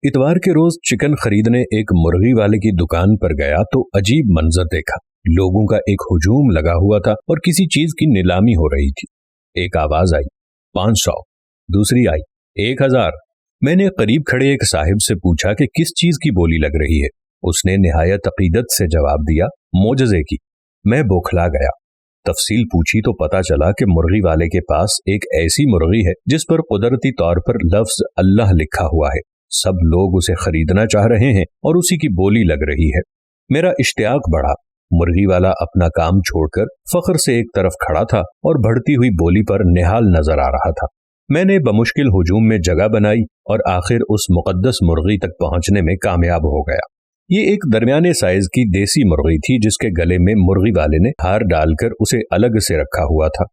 इतवार के रोज चिकन खरीदने एक मुर्गी वाले की दुकान पर गया तो अजीब मंजर देखा। लोगों का एक हुजूम लगा हुआ था और किसी चीज की नीलामी हो रही थी। एक आवाज आई, 500। दूसरी आई, 1000। मैंने करीब खड़े एक साहिब से पूछा कि किस चीज की बोली लग रही है। उसने निहायत अकीदत से जवाब दिया, मोजज़े की। मैं बौखला गया। तफसील पूछी तो पता चला कि मुर्गी वाले के पास एक ऐसी मुर्गी है जिस पर कुदरती तौर पर लफ्ज अल्लाह लिखा हुआ है। सब लोग उसे खरीदना चाह रहे हैं और उसी की बोली लग रही है। मेरा इश्तियाक बढ़ा। मुर्गी वाला अपना काम छोड़कर फख्र से एक तरफ खड़ा था और बढ़ती हुई बोली पर निहाल नजर आ रहा था। मैंने बमुश्किल हुजूम में जगह बनाई और आखिर उस मुकद्दस मुर्गी तक पहुंचने में कामयाब हो गया। ये एक दरमियाने साइज की देसी मुर्गी थी जिसके गले में मुर्गी वाले ने हार डालकर उसे अलग से रखा हुआ था।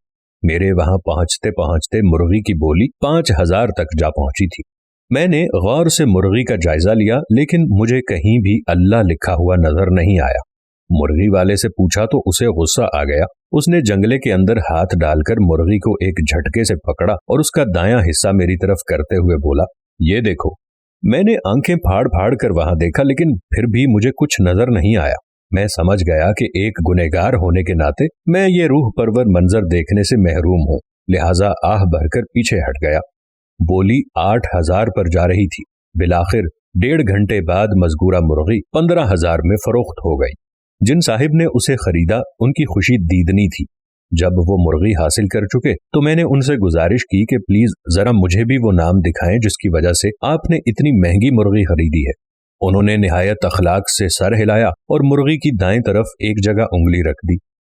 मेरे वहां पहुंचते पहुंचते मुर्गी की बोली 5000 तक जा पहुंची थी। मैंने गौर से मुर्गी का जायजा लिया लेकिन मुझे कहीं भी अल्लाह लिखा हुआ नजर नहीं आया। मुर्गी वाले से पूछा तो उसे गुस्सा आ गया। उसने जंगले के अंदर हाथ डालकर मुर्गी को एक झटके से पकड़ा और उसका दायां हिस्सा मेरी तरफ करते हुए बोला, ये देखो। मैंने आंखें फाड़ फाड़ कर वहां देखा लेकिन फिर भी मुझे कुछ नजर नहीं आया। मैं समझ गया कि एक गुनहगार होने के नाते मैं ये रूह परवर मंजर देखने से महरूम हूं, लिहाजा आह भरकर पीछे हट गया। बोली 8000 पर जा रही थी। बिलाखिर 1.5 घंटे बाद मजगूरा मुर्गी 15000 में फरोख्त हो गई। जिन साहिब ने उसे खरीदा उनकी खुशी दीदनी थी। जब वो मुर्गी हासिल कर चुके तो मैंने उनसे गुजारिश की कि प्लीज जरा मुझे भी वो नाम दिखाएं जिसकी वजह से आपने इतनी महंगी मुर्गी खरीदी है। उन्होंने निहायत अखलाक से सर हिलाया और मुर्गी की दाएं तरफ एक जगह उंगली रख दी।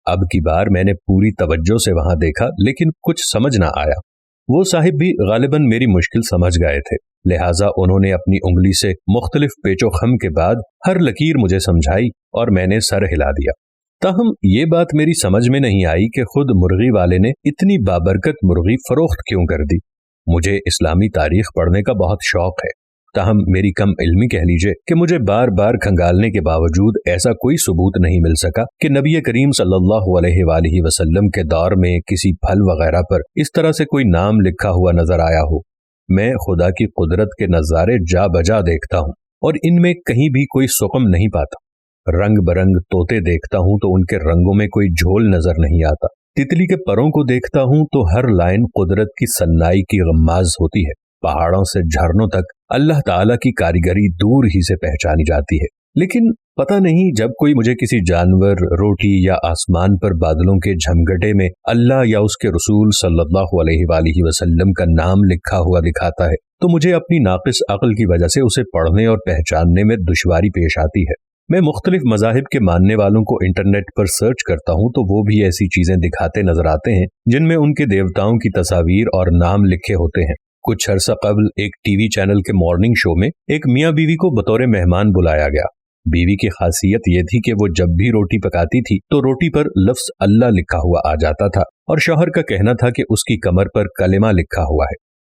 अब की बार मैंने पूरी तवज्जो से वहां देखा लेकिन कुछ समझ ना आया। वो साहिब भी गालिबन मेरी मुश्किल समझ गए थे, लिहाजा उन्होंने अपनी उंगली से मुख्तलिफ पेचो खम के बाद हर लकीर मुझे समझाई और मैंने सर हिला दिया। ताहम ये बात मेरी समझ में नहीं आई कि खुद मुर्गी वाले ने इतनी बाबरकत मुर्गी फरोख्त क्यों कर दी। मुझे इस्लामी तारीख पढ़ने का बहुत शौक है, ताहम मेरी कम इल्मी कह लीजिए कि मुझे बार बार खंगालने के बावजूद ऐसा कोई सबूत नहीं मिल सका कि नबी करीम सल्लल्लाहु अलैहि वसल्लम के दौर में किसी फल वगैरह पर इस तरह से कोई नाम लिखा हुआ नजर आया हो। मैं खुदा की कुदरत के नज़ारे जा बजा देखता हूँ और इनमें कहीं भी कोई सुकम नहीं पाता। रंग बरंग तोते देखता हूँ तो उनके रंगों में कोई झोल नजर नहीं आता। तितली के परों को देखता हूँ तो हर लाइन कुदरत की सन्नाई की गम्माज होती है। पहाड़ों से झरनों तक अल्लाह ताला की कारीगरी दूर ही से पहचानी जाती है। लेकिन पता नहीं जब कोई मुझे किसी जानवर, रोटी या आसमान पर बादलों के झमगटे में अल्लाह या उसके रसूल सल्लल्लाहु अलैहि वसल्लम का नाम लिखा हुआ दिखाता है तो मुझे अपनी नाकिस अक्ल की वजह से उसे पढ़ने और पहचानने में दुश्वारी पेश आती है। मैं मुख्तलिफ मज़ाहिब के मानने वालों को इंटरनेट पर सर्च करता हूँ तो वो भी ऐसी चीजें दिखाते नजर आते हैं जिनमें उनके देवताओं की तस्वीर और नाम लिखे होते हैं। कुछ अरसा कबल एक टीवी चैनल के मॉर्निंग शो में एक मियाँ बीवी को बतौर मेहमान बुलाया गया। बीवी की खासियत यह थी कि वो जब भी रोटी पकाती थी तो रोटी पर लफ्ज अल्लाह लिखा हुआ आ जाता था और शौहर का कहना था कि उसकी कमर पर कलेमा लिखा हुआ है।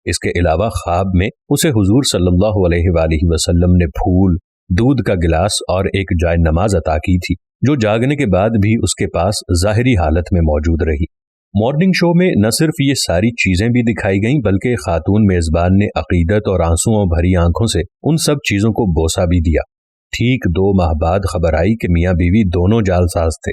इसके अलावा ख्वाब में उसे हुजूर सल्लल्लाहु अलैहि वसल्लम ने फूल, दूध का गिलास और एक जाय नमाज अता की थी जो जागने के बाद भी उसके पास जाहिरी हालत में मौजूद रही। मॉर्निंग शो में न सिर्फ ये सारी चीजें भी दिखाई गईं बल्कि खातून मेजबान ने अकीदत और आंसुओं भरी आंखों से उन सब चीजों को बोसा भी दिया। ठीक 2 माह बाद खबर आई कि मियाँ बीवी दोनों जालसाज थे।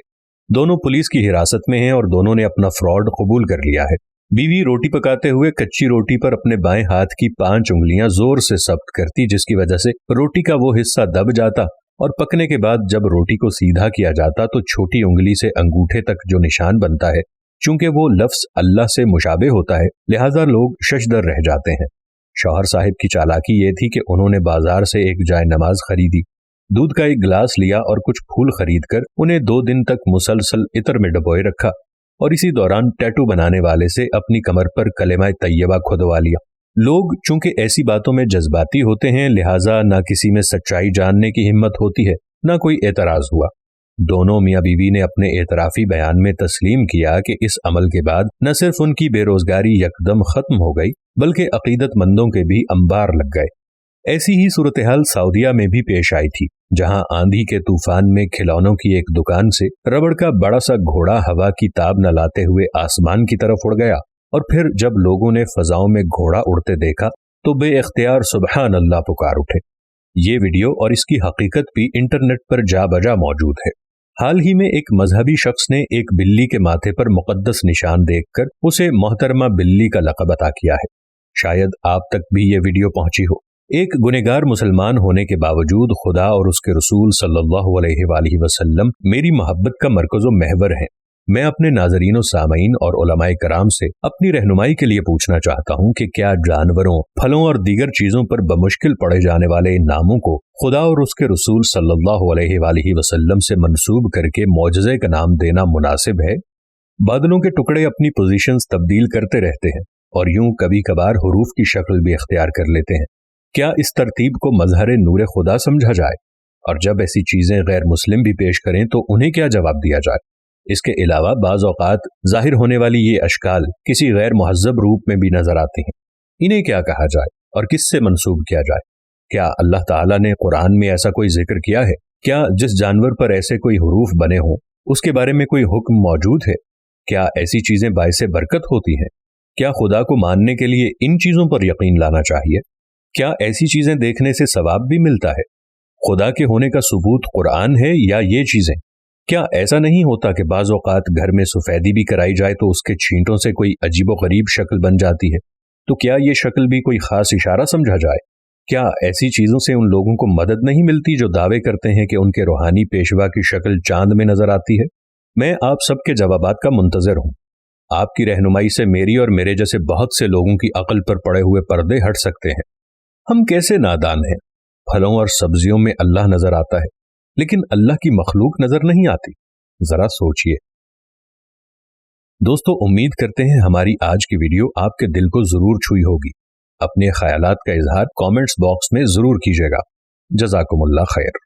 दोनों पुलिस की हिरासत में हैं और दोनों ने अपना फ्रॉड कबूल कर लिया है। बीवी रोटी पकाते हुए कच्ची रोटी पर अपने बाएं हाथ की 5 उंगलियां जोर से सख्त करती जिसकी वजह से रोटी का वो हिस्सा दब जाता और पकने के बाद जब रोटी को सीधा किया जाता तो छोटी उंगली से अंगूठे तक जो निशान बनता है, चूंकि वो लफ्ज अल्लाह से मुशाबे होता है लिहाजा लोग शशदर रह जाते हैं। शौहर साहिब की चालाकी ये थी कि उन्होंने बाजार से एक जाय नमाज खरीदी, दूध का एक गिलास लिया और कुछ फूल खरीदकर उन्हें 2 दिन तक मुसलसल इतर में डबोए रखा और इसी दौरान टैटू बनाने वाले से अपनी कमर पर कलेमा तैयबा खुदवा लिया। लोग चूंकि ऐसी बातों में जज्बाती होते हैं लिहाजा ना किसी में सच्चाई जानने की हिम्मत होती है ना कोई एतराज हुआ। दोनों मियाँ बीवी ने अपने एतराफी बयान में तस्लीम किया कि इस अमल के बाद न सिर्फ उनकी बेरोजगारी यकदम खत्म हो गई बल्कि अकीदतमंदों के भी अंबार लग गए। ऐसी ही सूरत हाल सऊदीया में भी पेश आई थी, जहां आंधी के तूफान में खिलौनों की एक दुकान से रबड़ का बड़ा सा घोड़ा हवा की ताब न लाते हुए आसमान की तरफ उड़ गया और फिर जब लोगों ने फजाओं में घोड़ा उड़ते देखा तो बे इख्तियार सुबहान अल्लाह पुकार उठे। ये वीडियो और इसकी हकीकत भी इंटरनेट पर जा बजा मौजूद है। हाल ही में एक मजहबी शख्स ने एक बिल्ली के माथे पर मुकद्दस निशान देखकर उसे मोहतरमा बिल्ली का लक़ब अता किया है। शायद आप तक भी ये वीडियो पहुंची हो। एक गुनहगार मुसलमान होने के बावजूद खुदा और उसके रसूल सल्लल्लाहु अलैहि वसल्लम मेरी मोहब्बत का मरकज़ो महवर हैं। मैं अपने नाज़रीन सामईन और उलमाए कराम से अपनी रहनुमाई के लिए पूछना चाहता हूँ कि क्या जानवरों, फलों और दीगर चीज़ों पर बमुश्किल पड़े जाने वाले इन नामों को खुदा और उसके रसूल सल्लल्लाहु अलैहि वसल्लम से मंसूब करके मौजज़े का नाम देना मुनासिब है? बादलों के टुकड़े अपनी पोजीशंस तब्दील करते रहते हैं और यूं कभी कभार हुरूफ की शक्ल भी इख्तियार कर लेते हैं। क्या इस तरतीब को मजहर नूर खुदा समझा जाए? और जब ऐसी चीज़ें गैर मुस्लिम भी पेश करें तो उन्हें क्या जवाब दिया जाए? इसके अलावा बाज़ औक़ात ज़ाहिर होने वाली ये अशकाल किसी गैर मुहज़्ज़ब रूप में भी नजर आती हैं। इन्हें क्या कहा जाए और किससे मंसूब किया जाए? क्या अल्लाह ताला ने कुरान में ऐसा कोई जिक्र किया है? क्या जिस जानवर पर ऐसे कोई हुरूफ बने हों उसके बारे में कोई हुक्म मौजूद है? क्या ऐसी चीज़ें बाइसे बरकत होती हैं? क्या खुदा को मानने के लिए इन चीज़ों पर यकीन लाना चाहिए? क्या ऐसी चीज़ें देखने से सवाब भी मिलता है? खुदा के होने का सबूत कुरान है या ये चीज़ें? क्या ऐसा नहीं होता कि बाज़ औक़ात घर में सफ़ेदी भी कराई जाए तो उसके छींटों से कोई अजीबो गरीब शक्ल बन जाती है? तो क्या ये शक्ल भी कोई ख़ास इशारा समझा जाए? क्या ऐसी चीज़ों से उन लोगों को मदद नहीं मिलती जो दावे करते हैं कि उनके रूहानी पेशवा की शक्ल चांद में नजर आती है? मैं आप सबके जवाबात का मुंतज़र हूँ। आपकी रहनुमाई से मेरी और मेरे जैसे बहुत से लोगों की अक्ल पर पड़े हुए पर्दे हट सकते हैं। हम कैसे नादान हैं। फलों और सब्जियों में अल्लाह नजर आता है लेकिन अल्लाह की मखलूक नजर नहीं आती। जरा सोचिए। दोस्तों, उम्मीद करते हैं हमारी आज की वीडियो आपके दिल को जरूर छुई होगी। अपने ख्यालात का इजहार कमेंट्स बॉक्स में जरूर कीजिएगा। जज़ाकुमुल्लाह खैर।